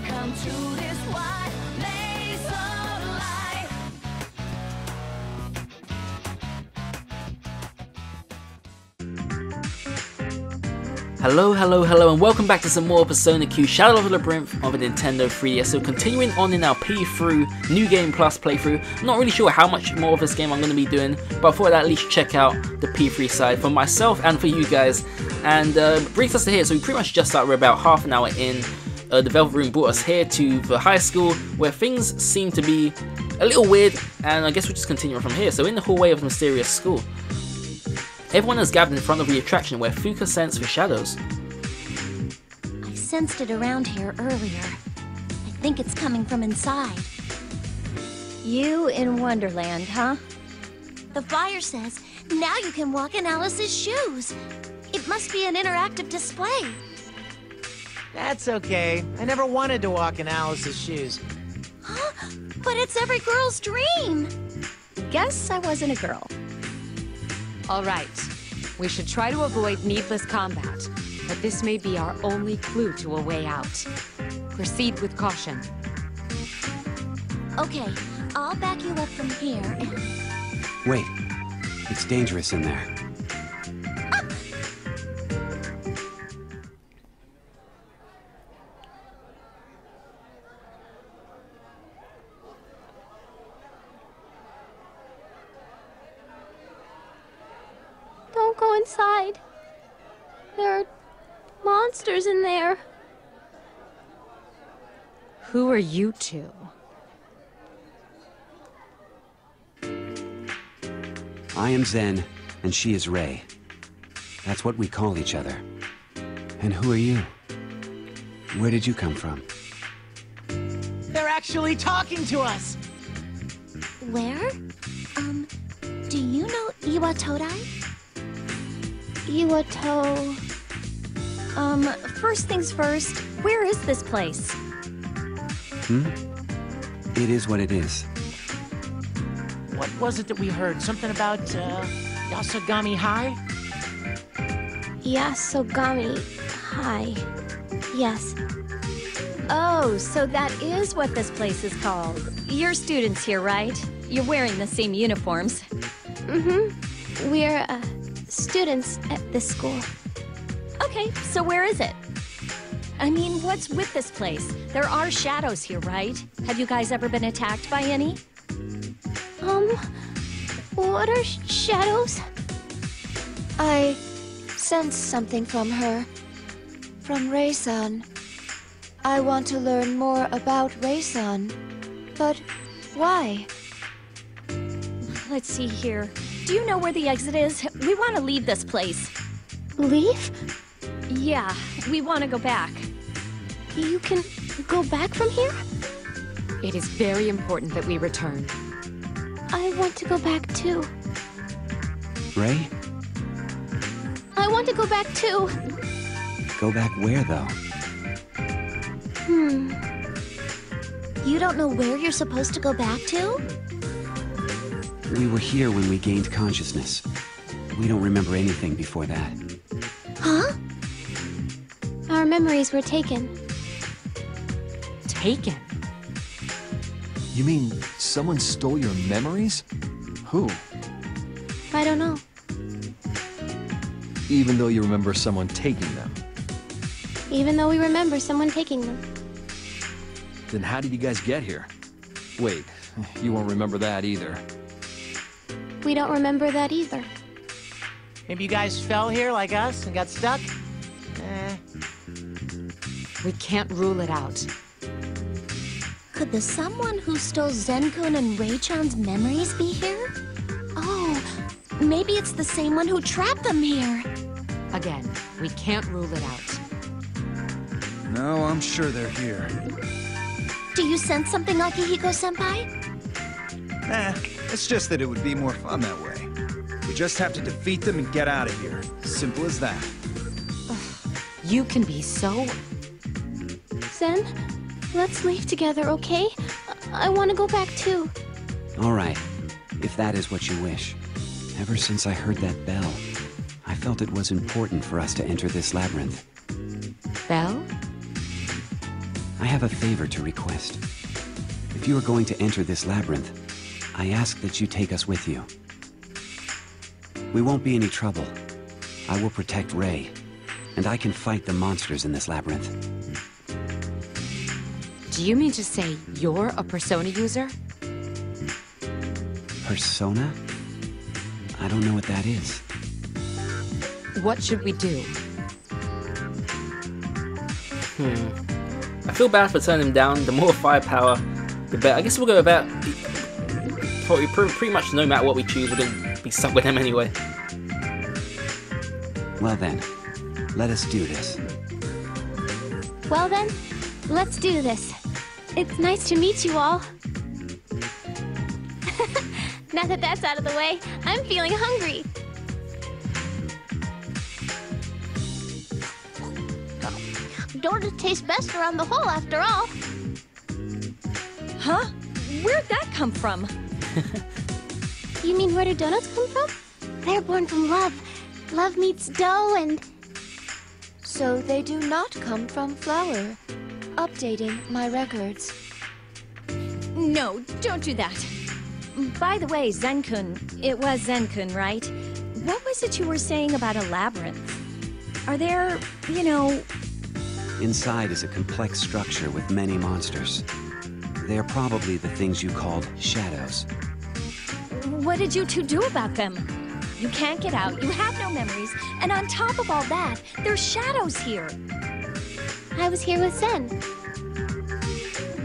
Come to this wide maze of light. Hello, and welcome back to some more Persona Q Shadow of the Labyrinth on the Nintendo 3DS. So continuing on in our through New Game Plus playthrough. I'm not really sure how much more of this game I'm going to be doing, but I thought I'd at least check out the P3 side for myself and for you guys. And brings us to here, so we pretty much just started, we're about half an hour in. The Velvet Room brought us here to the high school, where things seem to be a little weird, and I guess we'll just continue on from here. So in the hallway of the mysterious school, everyone has gathered in front of the attraction where Fuka sensed the shadows. I sensed it around here earlier. I think it's coming from inside. You in Wonderland, huh? The flyer says, now you can walk in Alice's shoes. It must be an interactive display. That's okay. I never wanted to walk in Alice's shoes. Huh? But it's every girl's dream. Guess I wasn't a girl. All right. We should try to avoid needless combat, but this may be our only clue to a way out. Proceed with caution. Okay, I'll back you up from here and... Wait. It's dangerous in there. Don't go inside. There are monsters in there. Who are you two? I am Zen, and she is Rei. That's what we call each other. And who are you? Where did you come from? They're actually talking to us! Where? Do you know Iwatodai? Iwato... first things first, where is this place? It is what it is. What was it that we heard? Something about, Yasogami High? Yasogami High. Yes. Oh, so that is what this place is called. You're students here, right? You're wearing the same uniforms. Mm-hmm. We're, students at this school. Okay, so where is it? I mean, what's with this place? There are shadows here, right? Have you guys ever been attacked by any? What are shadows? I sense something from her. From Rei-san. I want to learn more about Rei-san. But why? Let's see here. Do you know where the exit is? We want to leave this place. Leave? Yeah, we want to go back. You can go back from here? It is very important that we return. I want to go back too. Rei? I want to go back too. Go back where, though? You don't know where you're supposed to go back to? We were here when we gained consciousness. We don't remember anything before that. Huh? Our memories were taken. Taken? You mean someone stole your memories? Who? I don't know. Even though you remember someone taking them? Even though we remember someone taking them. Then how did you guys get here? Wait, you won't remember that either. We don't remember that either. Maybe you guys fell here like us and got stuck? We can't rule it out. Could the someone who stole Zen-kun and Rei-chan's memories be here? Oh, maybe it's the same one who trapped them here. Again, we can't rule it out. No, I'm sure they're here. Do you sense something, Akihiko-senpai? It's just that it would be more fun that way. We just have to defeat them and get out of here. Simple as that. You can be so... Zen, let's leave together, okay? I want to go back too. All right, if that is what you wish. Ever since I heard that bell, I felt it was important for us to enter this labyrinth. Bell? I have a favor to request. If you are going to enter this labyrinth, I ask that you take us with you. We won't be any trouble. I will protect Ray, and I can fight the monsters in this labyrinth. Do you mean to say you're a Persona user? Persona? I don't know what that is. What should we do? I feel bad for turning him down. The more firepower, the better. I guess we'll go about... Probably pretty much no matter what we choose, we're going to be stuck with him anyway. Well then, let us do this. Well then, let's do this. It's nice to meet you all. Now that that's out of the way, I'm feeling hungry. Donuts taste best around the hole after all. Huh? Where'd that come from? You mean where do donuts come from? They're born from love. Love meets dough and... So they do not come from flour. Updating my records. No, don't do that. By the way, Zen-kun, it was Zen-kun, right? What was it you were saying about a labyrinth? Are there, you know... Inside is a complex structure with many monsters. They are probably the things you called shadows. What did you two do about them? You can't get out, you have no memories, and on top of all that, there's shadows here. I was here with Zen.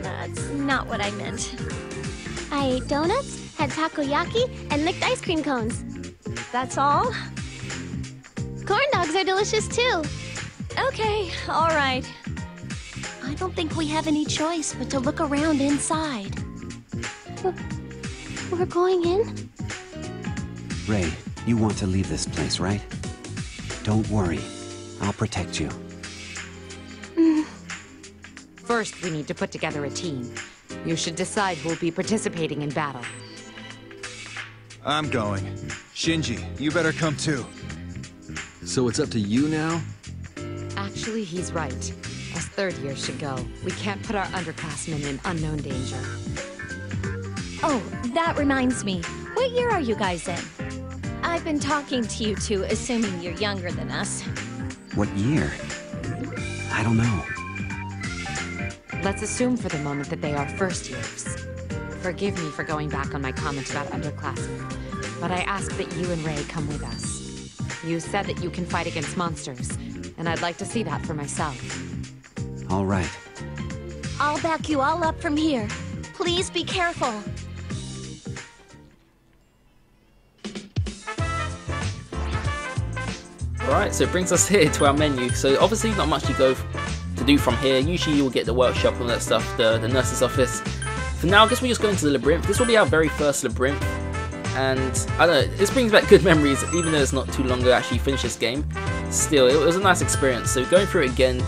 That's not what I meant. I ate donuts, had takoyaki, and licked ice cream cones. That's all? Corn dogs are delicious too. Okay, all right. I don't think we have any choice but to look around inside. We're going in? Ray, you want to leave this place, right? Don't worry. I'll protect you. First, we need to put together a team. You should decide who will be participating in battle. I'm going. Shinji, you better come too. So it's up to you now? Actually, he's right. Us third years should go. We can't put our underclassmen in unknown danger. Oh, that reminds me. What year are you guys in? I've been talking to you two, assuming you're younger than us. What year? I don't know. Let's assume for the moment that they are first years. Forgive me for going back on my comment about underclassmen, but I ask that you and Ray come with us. You said that you can fight against monsters, and I'd like to see that for myself. All right. I'll back you all up from here. Please be careful. Alright, so it brings us here to our menu. So obviously not much to do from here. Usually you'll get the workshop and all that stuff, the nurse's office. For now, I guess we just go into the Labyrinth. This will be our very first Labyrinth. And I don't know, this brings back good memories, even though it's not too long to actually finish this game. Still, it was a nice experience. So going through it again,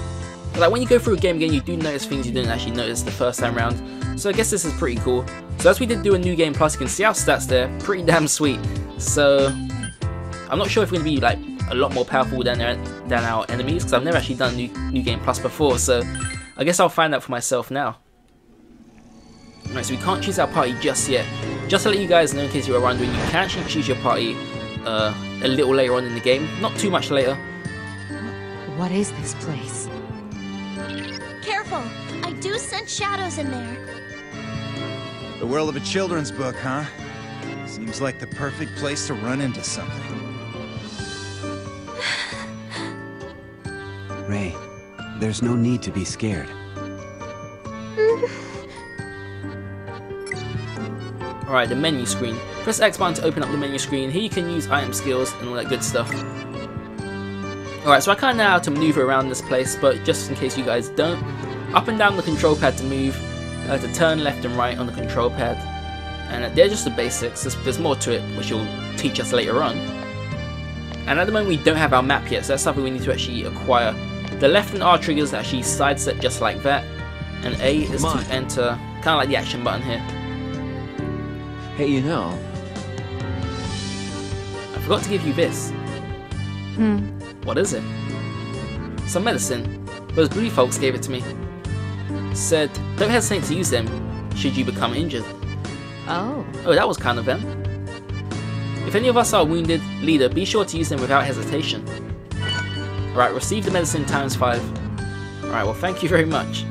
like when you go through a game again, you do notice things you didn't actually notice the first time around. So I guess this is pretty cool. So as we did do a new game plus, you can see our stats there, pretty damn sweet. So I'm not sure if we're going to be like a lot more powerful than our enemies, because I've never actually done new game plus before. So I guess I'll find out for myself now. Alright, so we can't choose our party just yet. Just to let you guys know, in case you were wondering, you can actually choose your party a little later on in the game. Not too much later. What is this place? Careful. I do sense shadows in there. The world of a children's book, huh? Seems like the perfect place to run into something. Ray, there's no need to be scared. Alright, the menu screen. Press X button to open up the menu screen. Here you can use item skills and all that good stuff. Alright, so I kind of know how to maneuver around this place, but just in case you guys don't, up and down the control pad to move, to turn left and right on the control pad. And they're just the basics. There's more to it, which you'll teach us later on. And at the moment we don't have our map yet, so that's something we need to actually acquire. The left and R triggers actually sidestep just like that, and A is to enter, kind of like the action button here. Hey, you know... I forgot to give you this. What is it? Some medicine. Those blue folks gave it to me. said, don't hesitate to use them should you become injured. Oh. Oh, that was kind of them. If any of us are wounded, leader, be sure to use them without hesitation. Alright, receive the medicine ×5. Alright, well thank you very much.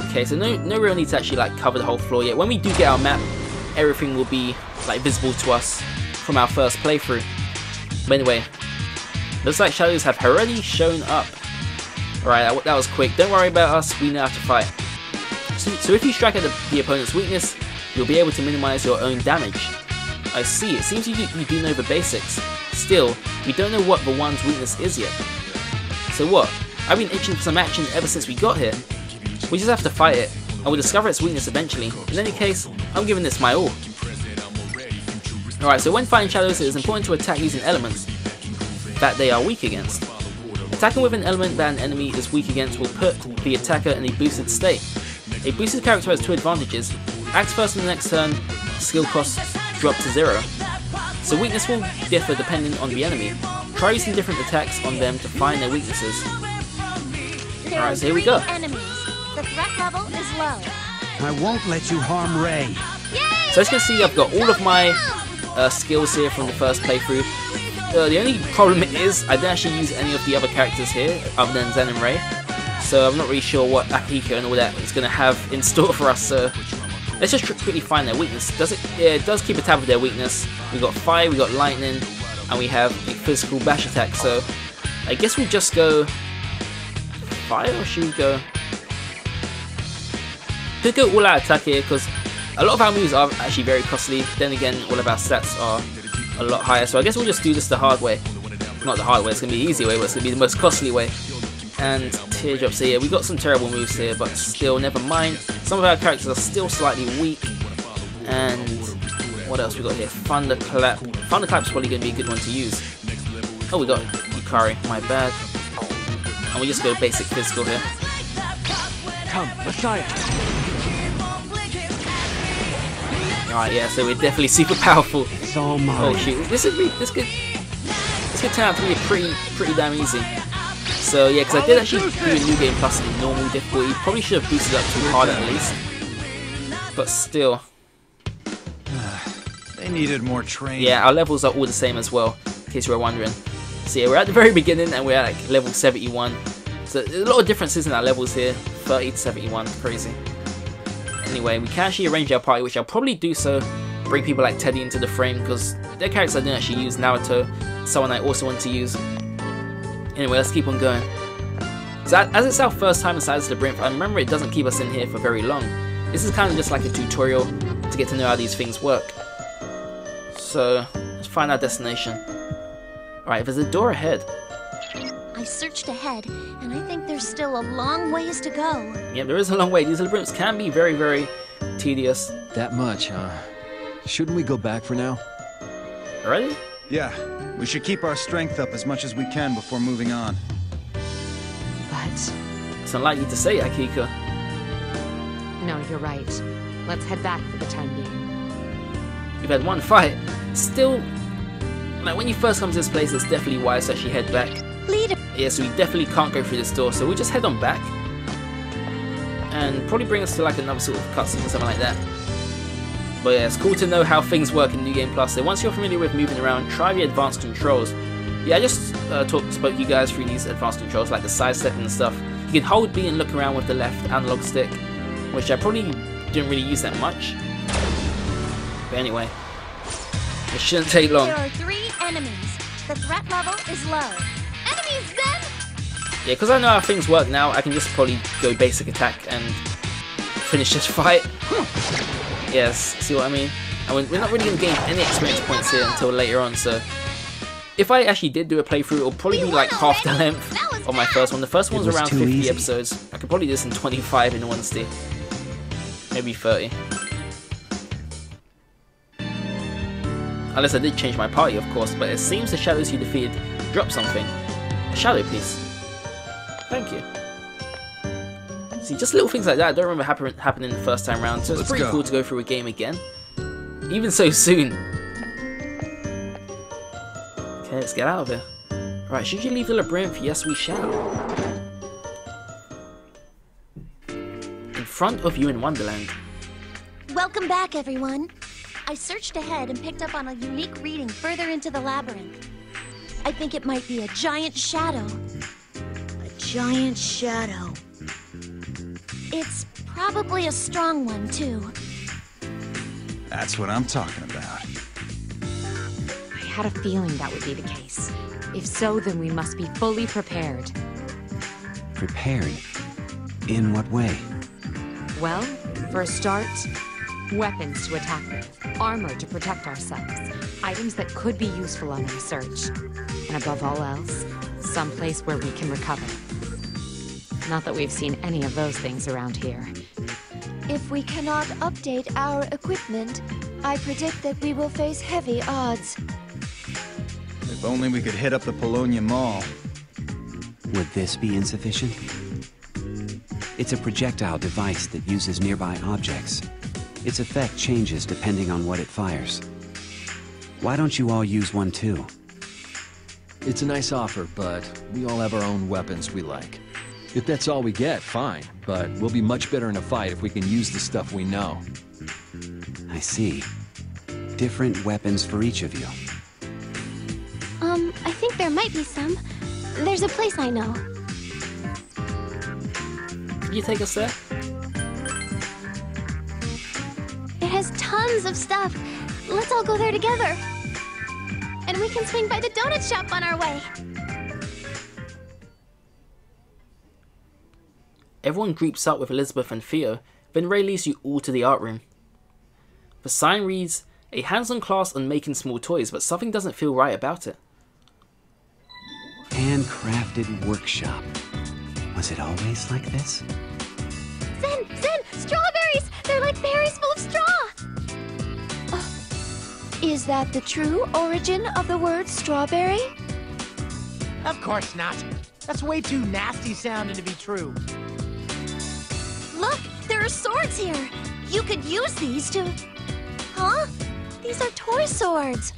Okay, so no real need to actually like cover the whole floor yet. When we do get our map, everything will be like visible to us from our first playthrough. But anyway, looks like shadows have already shown up. Alright, that was quick. Don't worry about us, we know how to fight. So if you strike at the opponent's weakness, you'll be able to minimize your own damage. I see, it seems you do know the basics. Still, we don't know what the one's weakness is yet. So what? I've been itching for some action ever since we got here. We just have to fight it, and we'll discover its weakness eventually. In any case, I'm giving this my all. Alright, so when fighting shadows, it is important to attack using elements that they are weak against. Attacking with an element that an enemy is weak against will put the attacker in a boosted state. A boosted character has 2 advantages. Acts first on the next turn, skill costs drop to 0. So weakness will differ depending on the enemy. Try using different attacks on them to find their weaknesses. Alright, so here we go. The threat level is low. I won't let you harm Ray. So as you can see, I've got all of my skills here from the first playthrough. The only problem is I didn't actually use any of the other characters here other than Zen and Ray. So I'm not really sure what Akihiko and all that is going to have in store for us. So let's just quickly find their weakness. It does keep a tab of their weakness. We got fire, we got lightning, and we have a physical bash attack. So I guess we'll just go fire, or should we go? Could go all out attack here because a lot of our moves are actually very costly. Then again, all of our stats are a lot higher. So I guess we'll just do this the hard way. Not the hard way, it's going to be the easy way, but it's going to be the most costly way. And teardrops here. We got some terrible moves here, but still, never mind. Some of our characters are still slightly weak. And what else we got here? Thunderclap. Thunderclap's probably going to be a good one to use. Oh, we got Yukari. My bad. And we just go basic physical here. Come, Messiah. Alright, yeah, so we're definitely super powerful. So much. Oh shoot, this could turn out to be pretty damn easy. So yeah, because I did actually do a New Game Plus in normal difficulty. Probably should have boosted up too hard at least. But still. They needed more training. Yeah, our levels are all the same as well, in case you were wondering. So yeah, we're at the very beginning and we're at like level 71. So there's a lot of differences in our levels here. 30 to 71, crazy. Anyway, we can actually arrange our party, which I'll probably do so. Bring people like Teddy into the frame, because their characters I didn't actually use. Naruto, someone I also want to use. Anyway, let's keep on going. So as it's our first time inside this labyrinth, I remember it doesn't keep us in here for very long. This is kind of just like a tutorial to get to know how these things work. So, let's find our destination. Alright, there's a door ahead. I searched ahead, and I think there's still a long ways to go. Yeah, there is a long way. These labyrinths can be very, very tedious. That much, huh? Shouldn't we go back for now? Ready? Yeah, we should keep our strength up as much as we can before moving on. But... It's unlikely to say, Akihiko. no, you're right. Let's head back for the time being. We've had one fight. Still, like when you first come to this place, it's definitely wise to actually head back. Leader. Yeah, so we definitely can't go through this door, so we'll just head on back. And probably bring us to like another sort of cutscene or something like that. But yeah, it's cool to know how things work in New Game Plus. So once you're familiar with moving around, try the advanced controls. Yeah, I just spoke you guys through these advanced controls, like the sidestep and stuff. You can hold B and look around with the left analog stick, which I probably didn't really use that much. But anyway, it shouldn't take long. There are 3 enemies. The threat level is low. Enemies, Zen! Yeah, because I know how things work now, I can just probably go basic attack and finish this fight. Yes, see what I mean? And we're not really going to gain any experience points here until later on, so... If I actually did do a playthrough, it'll probably be like half the length of my first one. The first one was around 50 episodes. I could probably do this in 25 in honesty. Maybe 30. Unless I did change my party, of course, but it seems the shadows you defeated dropped something. A shadow piece. Thank you. See, just little things like that I don't remember happening the first time round, so it's pretty cool to go through a game again. Even so soon. Okay, let's get out of here. Right, should you leave the labyrinth? Yes, we shall. in front of you in Wonderland. Welcome back, everyone. I searched ahead and picked up on a unique reading further into the labyrinth. I think it might be a giant shadow. A giant shadow. It's probably a strong one, too. That's what I'm talking about. I had a feeling that would be the case. If so, then we must be fully prepared. Prepared? In what way? Well, for a start, weapons to attack with, armor to protect ourselves, items that could be useful on our search, and above all else, someplace where we can recover. Not that we've seen any of those things around here. If we cannot update our equipment, I predict that we will face heavy odds. If only we could hit up the Polonia Mall. Would this be insufficient? It's a projectile device that uses nearby objects. Its effect changes depending on what it fires. Why don't you all use one too? It's a nice offer, but we all have our own weapons we like. If that's all we get, fine, but we'll be much better in a fight if we can use the stuff we know. I see. Different weapons for each of you. I think there might be some. There's a place I know. Can you take us there? It has tons of stuff. Let's all go there together. And we can swing by the donut shop on our way. Everyone groups up with Elizabeth and Theo, then Ray leads you all to the art room. The sign reads, a hands-on class on making small toys, but something doesn't feel right about it. Handcrafted workshop. Was it always like this? Zen! Strawberries! They're like berries full of straw! Is that the true origin of the word strawberry? Of course not. That's way too nasty sounding to be true. Look, there are swords here. You could use these to... Huh? These are toy swords.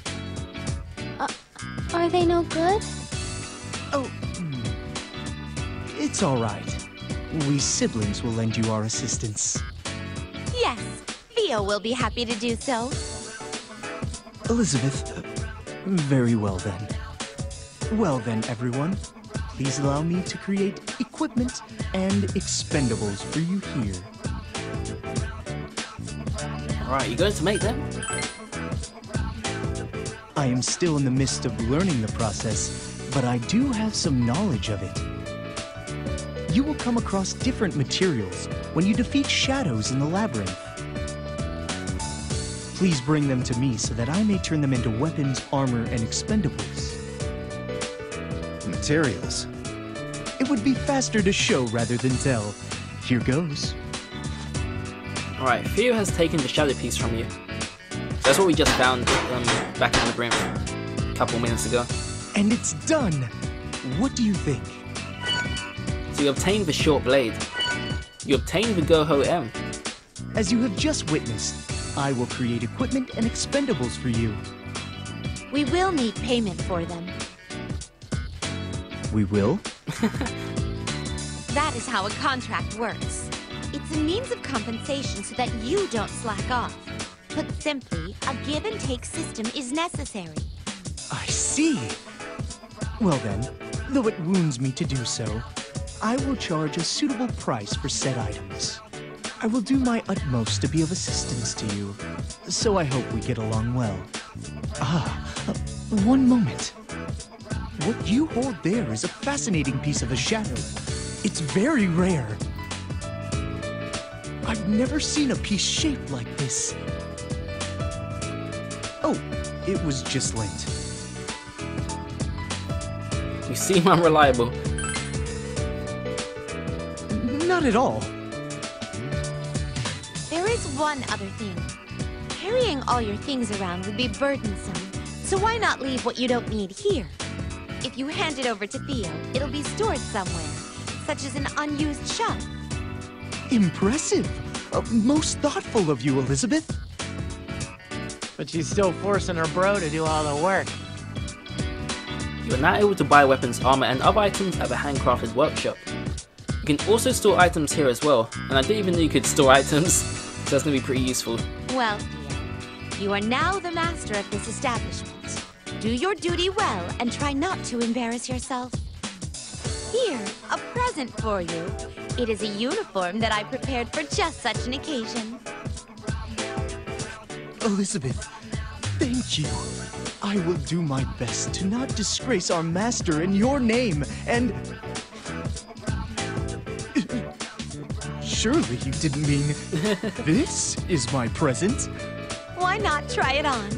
Are they no good? Oh, it's all right. We siblings will lend you our assistance. Yes, Theo will be happy to do so. Elizabeth, very well then. Well then, everyone. Please allow me to create equipment and expendables for you here. Alright, you going to make them? I am still in the midst of learning the process, but I do have some knowledge of it. You will come across different materials when you defeat shadows in the labyrinth. Please bring them to me so that I may turn them into weapons, armor, and expendables. Materials. It would be faster to show rather than tell. Here goes. Alright, Theo has taken the shadow piece from you. That's what we just found back in Labyrinth a couple minutes ago. And it's done! What do you think? So you obtained the short blade. You obtained the Go-Ho M. As you have just witnessed, I will create equipment and expendables for you. We will need payment for them. We will? That is how a contract works. It's a means of compensation so that you don't slack off. Put simply, a give-and-take system is necessary. I see. Well then, though it wounds me to do so, I will charge a suitable price for said items. I will do my utmost to be of assistance to you, so I hope we get along well. One moment. What you hold there is a fascinating piece of a shadow. It's very rare. I've never seen a piece shaped like this. Oh, it was just lent. You seem unreliable. Not at all. There is one other thing. Carrying all your things around would be burdensome, so why not leave what you don't need here? If you hand it over to Theo, it'll be stored somewhere, such as an unused shelf. Impressive. Most thoughtful of you, Elizabeth. But she's still forcing her bro to do all the work. You are now able to buy weapons, armor, and other items at the handcrafted workshop. You can also store items here as well, and I didn't even know you could store items, so that's going to be pretty useful. Well, Theo, you are now the master of this establishment. Do your duty well and try not to embarrass yourself. Here, a present for you. It is a uniform that I prepared for just such an occasion. Elizabeth, thank you. I will do my best to not disgrace our master in your name, and... Surely you didn't mean this is my present? Why not try it on?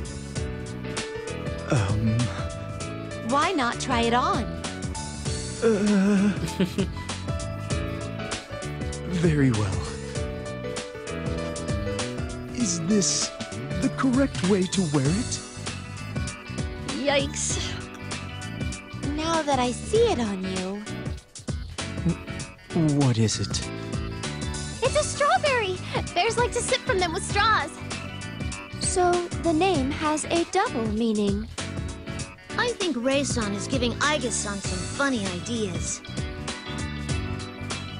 Why not try it on? Very well. Is this the correct way to wear it? Yikes. Now that I see it on you... What is it? It's a strawberry! Bears like to sip from them with straws. So the name has a double meaning. I think Rei-san is giving Aiga-san some funny ideas.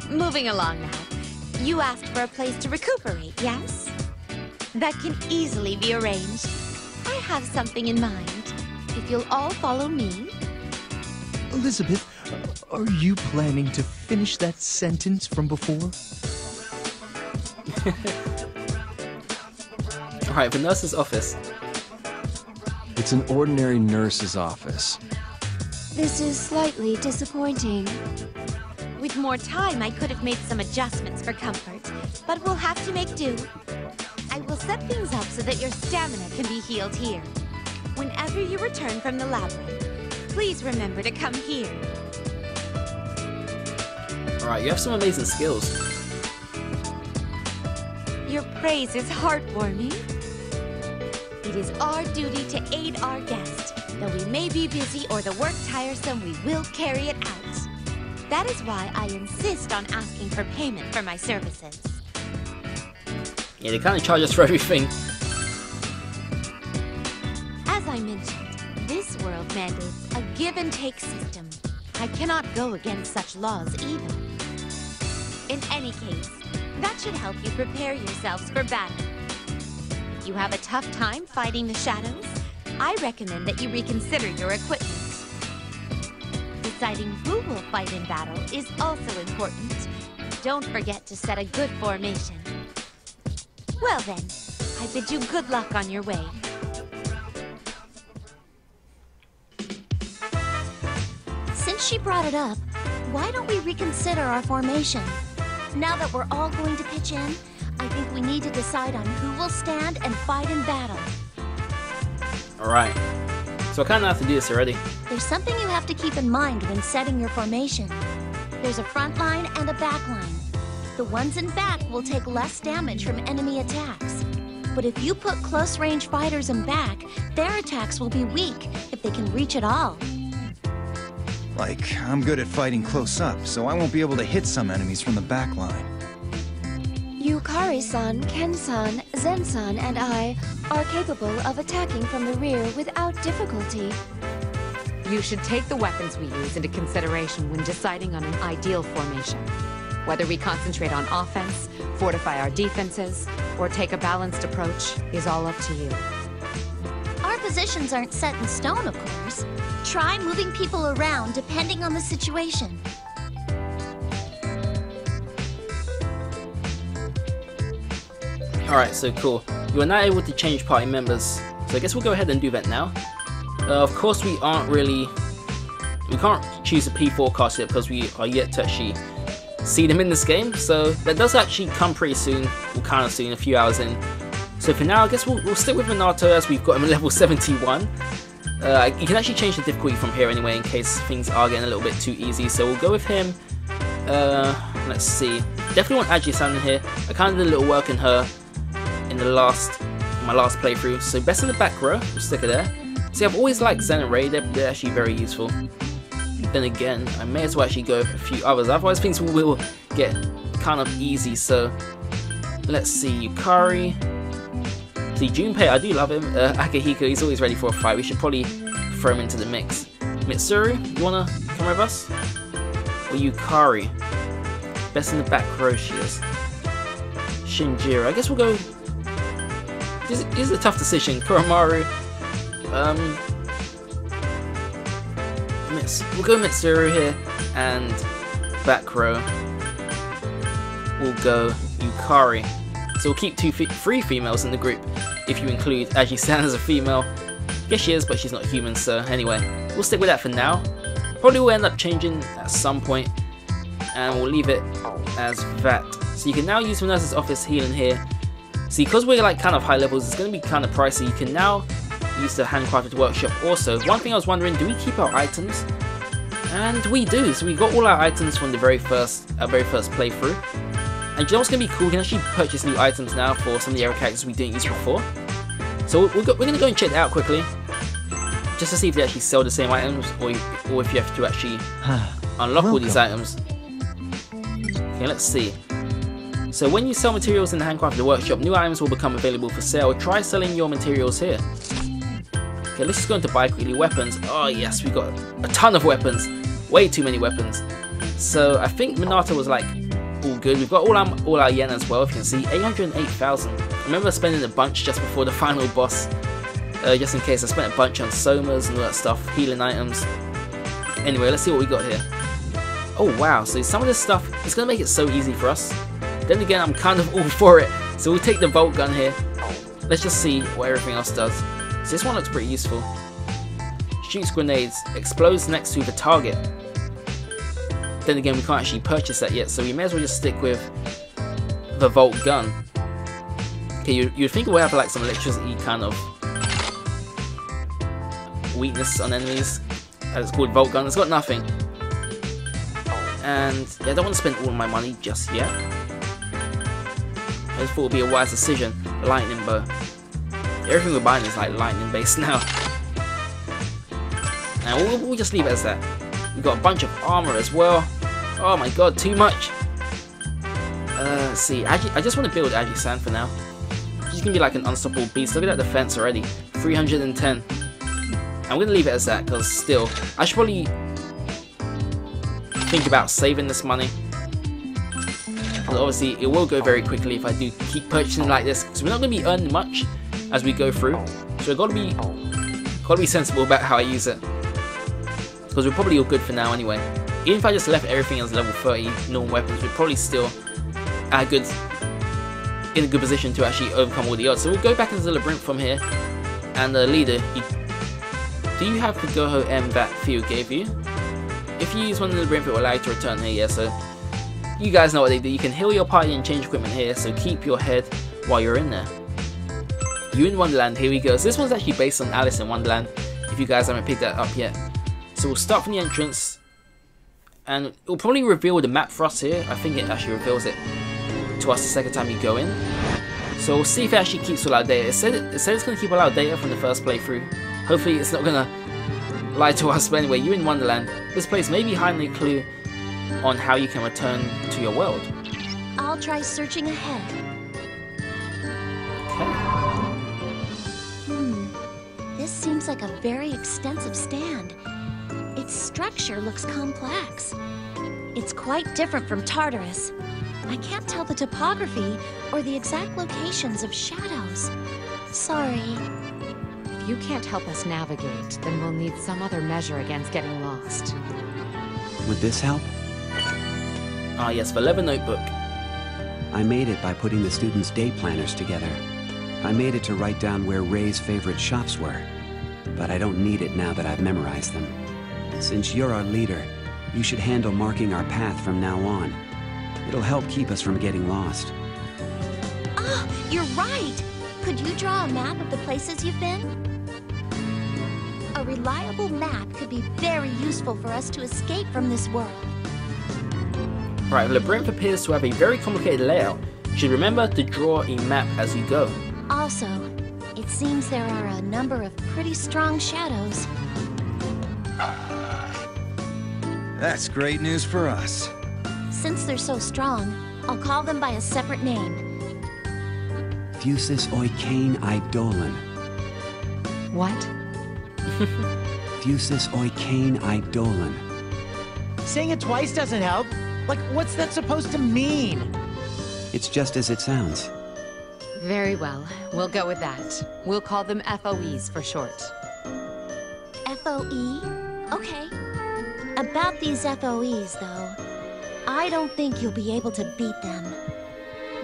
Moving along now. You asked for a place to recuperate, yes? That can easily be arranged. I have something in mind. If you'll all follow me... Elizabeth, are you planning to finish that sentence from before? Alright, the nurse's office. It's an ordinary nurse's office. This is slightly disappointing. With more time, I could have made some adjustments for comfort, but we'll have to make do. I will set things up so that your stamina can be healed here. Whenever you return from the labyrinth, please remember to come here. Alright, you have some amazing skills. Your praise is heartwarming. It is our duty to aid our guest. Though we may be busy or the work tiresome, we will carry it out. That is why I insist on asking for payment for my services. Yeah, they kind of charge us for everything. As I mentioned, this world mandates a give-and-take system. I cannot go against such laws either. In any case, that should help you prepare yourselves for battle. If you have a tough time fighting the shadows, I recommend that you reconsider your equipment. Deciding who will fight in battle is also important. Don't forget to set a good formation. Well then, I bid you good luck on your way. Since she brought it up, why don't we reconsider our formation? Now that we're all going to pitch in, I think we need to decide on who will stand and fight in battle. Alright. So I kind of have to do this already. There's something you have to keep in mind when setting your formation. There's a front line and a back line. The ones in back will take less damage from enemy attacks. But if you put close-range fighters in back, their attacks will be weak if they can reach at all. Like, I'm good at fighting close up, so I won't be able to hit some enemies from the back line. Yukari-san, Ken-san, Zen-san, and I are capable of attacking from the rear without difficulty. You should take the weapons we use into consideration when deciding on an ideal formation. Whether we concentrate on offense, fortify our defenses, or take a balanced approach is all up to you. Our positions aren't set in stone, of course. Try moving people around depending on the situation. Alright, so cool. You are now able to change party members, so I guess we'll go ahead and do that now. Of course we can't choose a P4 cast yet because we are yet to actually see them in this game, so that does actually come pretty soon, or kind of soon, a few hours in. So for now, I guess we'll stick with Minato as we've got him at level 71. You can actually change the difficulty from here anyway in case things are getting a little bit too easy, so we'll go with him. Let's see. Definitely want Aji-san in here. I kind of did a little work in her in my last playthrough, so best in the back row, we'll stick her there. See, I've always liked Zen and Rei, they're actually very useful. Then again, I may as well actually go with a few others, otherwise things will get kind of easy, so let's see, Yukari. See, Junpei, I do love him. Akihiko, he's always ready for a fight, we should probably throw him into the mix. Mitsuru, you wanna come with us? Or Yukari? Best in the back row she is. Shinjiro. I guess we'll go... This is a tough decision. Koromaru. We'll go Mitsuru here. And back row. We'll go Yukari. So we'll keep three females in the group. If you include Aji-san as a female. Yes, she is, but she's not human, so anyway. We'll stick with that for now. Probably will end up changing at some point. And we'll leave it as that. So you can now use the nurse's office healing here. See, because we're like kind of high levels, it's going to be kind of pricey. You can now use the handcrafted workshop also. One thing I was wondering, do we keep our items? And we do. So we got all our items from the very first playthrough. And you know what's going to be cool? We can actually purchase new items now for some of the other characters we didn't use before. So we're going to go and check that out quickly. Just to see if they actually sell the same items, or if you have to actually unlock all these items. Okay, let's see. So when you sell materials in the handcrafted workshop, new items will become available for sale. Try selling your materials here. Okay, let's just go into buy quickly. Weapons. Oh yes, we got a ton of weapons. Way too many weapons. So I think Minato was like all good. We've got all our yen as well. If you can see, 808,000. I remember spending a bunch just before the final boss. Just in case, I spent a bunch on somas and all that stuff, healing items. Anyway, let's see what we got here. Oh wow, so some of this stuff is going to make it so easy for us. Then again, I'm kind of all for it. So we'll take the bolt gun here. Let's just see what everything else does. So this one looks pretty useful. Shoots grenades, explodes next to the target. Then again, we can't actually purchase that yet, so we may as well just stick with the Volt gun. Okay, you'd think we'll have like some electricity kind of weakness on enemies, as it's called Volt gun. It's got nothing. And yeah, I don't want to spend all my money just yet. I just thought it would be a wise decision. Lightning bow. Everything we're buying is like lightning based now. And we'll just leave it as that. We've got a bunch of armor as well. Oh my god, too much. Let's see, I just want to build Aji-san for now. She's gonna be like an unstoppable beast. Look at that defense already. 310. I'm gonna leave it as that, because still, I should probably think about saving this money. Because obviously, it will go very quickly if I do keep purchasing like this, because we're not gonna be earning much as we go through. So I've gotta be sensible about how I use it. Because we're probably all good for now anyway. Even if I just left everything as level 30 normal weapons, we're probably still in a good position to actually overcome all the odds. So we'll go back into the Labyrinth from here. And the leader, do you have the Goho M that Theo gave you? If you use one in the Labyrinth, it will allow you to return here, yeah, so you guys know what they do. You can heal your party and change equipment here, so keep your head while you're in there. You in Wonderland, here we go. So this one's actually based on Alice in Wonderland, if you guys haven't picked that up yet. So we'll start from the entrance, and it will probably reveal the map for us here. I think it actually reveals it to us the second time you go in. So we'll see if it actually keeps all our data. It said it's going to keep all our data from the first playthrough. Hopefully it's not going to lie to us, but anyway, you in Wonderland. This place may be hiding a clue on how you can return to your world. I'll try searching ahead. Okay. This seems like a very extensive stand. Its structure looks complex. It's quite different from Tartarus. I can't tell the topography or the exact locations of shadows. Sorry. If you can't help us navigate, then we'll need some other measure against getting lost. Would this help? Ah yes, the leather notebook. I made it by putting the students' day planners together. I made it to write down where Ray's favorite shops were, but I don't need it now that I've memorized them. Since you're our leader, you should handle marking our path from now on. It'll help keep us from getting lost. Ah, you're right! Could you draw a map of the places you've been? A reliable map could be very useful for us to escape from this world. Right, the Labyrinth appears to have a very complicated layout. You should remember to draw a map as you go. Also, it seems there are a number of pretty strong shadows. That's great news for us. Since they're so strong, I'll call them by a separate name. Fusis oikain eidolon. What? Fusis oikain eidolon. Saying it twice doesn't help. Like, what's that supposed to mean? It's just as it sounds. Very well. We'll go with that. We'll call them FOEs for short. FOE? Okay. About these FOEs, though, I don't think you'll be able to beat them.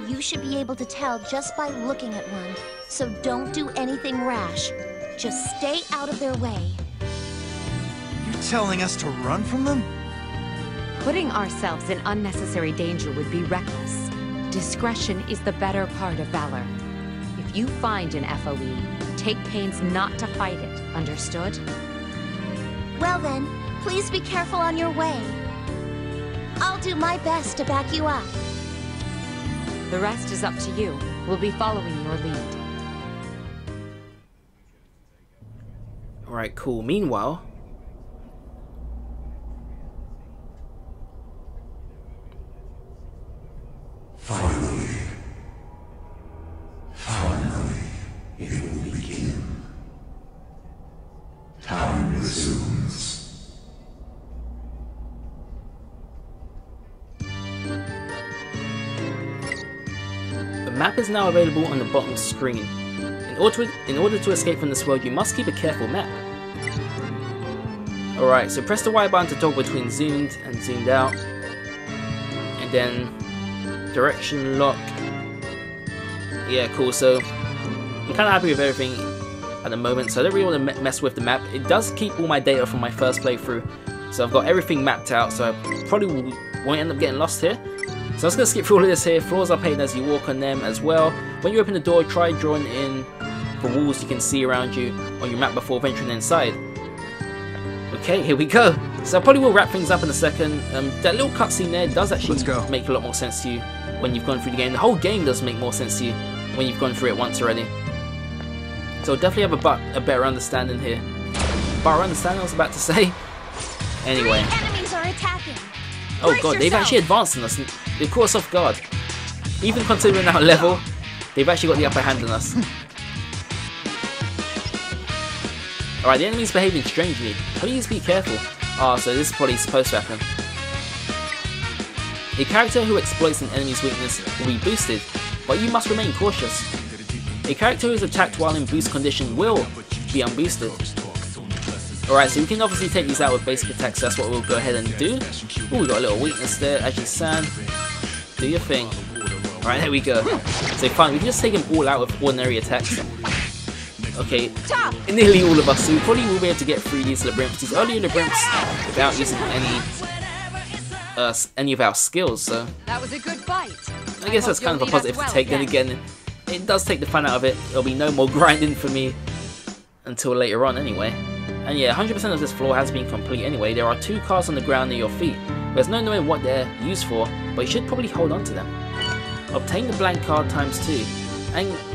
You should be able to tell just by looking at one, so don't do anything rash. Just stay out of their way. You're telling us to run from them? Putting ourselves in unnecessary danger would be reckless. Discretion is the better part of valor. If you find an FOE, take pains not to fight it, understood? Well then, please be careful on your way. I'll do my best to back you up. The rest is up to you. We'll be following your lead. Alright, cool. Meanwhile... Finally, it will begin. Time resumes. The map is now available on the bottom screen. In order to escape from this world, you must keep a careful map. Alright, so press the Y button to toggle between zoomed and zoomed out. And then direction lock. Yeah, cool, so I'm kind of happy with everything at the moment, so I don't really want to mess with the map. It does keep all my data from my first playthrough, so I've got everything mapped out, so I probably won't end up getting lost here. So I'm just going to skip through all of this here. Floors are painted as you walk on them as well. When you open the door, try drawing in the walls you can see around you on your map before venturing inside. Okay, here we go. So I probably will wrap things up in a second. That little cutscene there does actually make a lot more sense to you when you've gone through the game. The whole game does make more sense to you when you've gone through it once already. So definitely have a better understanding here. Better understanding, I was about to say. Anyway. 3 enemies are attacking. Oh god, they've actually advanced on us. They've caught us off guard. Even considering our level, they've actually got the upper hand on us. Alright, the enemy's behaving strangely. Please be careful. Ah, so this is probably supposed to happen. A character who exploits an enemy's weakness will be boosted, but you must remain cautious. A character who is attacked while in boost condition will be unboosted. Alright, so we can obviously take these out with basic attacks, so that's what we'll go ahead and do. Ooh, we got a little weakness there. Ajisen, do your thing. Alright, there we go. So fine, we can just take them all out with ordinary attacks. Okay, nearly all of us, so we probably will be able to get through these labyrinths, these earlier labyrinths, without using any of our skills, so... That was a good fight. I guess that's kind of a positive to take, then again, it does take the fun out of it. There'll be no more grinding for me until later on anyway. And yeah, 100% of this floor has been complete anyway. There are 2 cars on the ground near your feet. There's no knowing what they're used for, but you should probably hold on to them. Obtain the blank card ×2.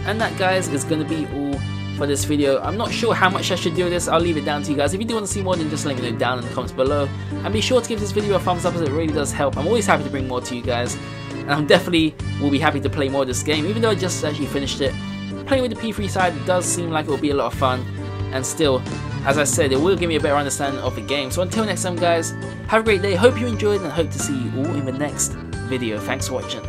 And that, guys, is going to be all for this video. I'm not sure how much I should do with this. I'll leave it down to you guys. If you do want to see more, then just let me know down in the comments below. And be sure to give this video a thumbs up, as it really does help. I'm always happy to bring more to you guys. And I'm definitely will be happy to play more of this game, even though I just actually finished it. Playing with the P3 side does seem like it will be a lot of fun. And still, as I said, it will give me a better understanding of the game. So until next time, guys, have a great day. Hope you enjoyed, and hope to see you all in the next video. Thanks for watching.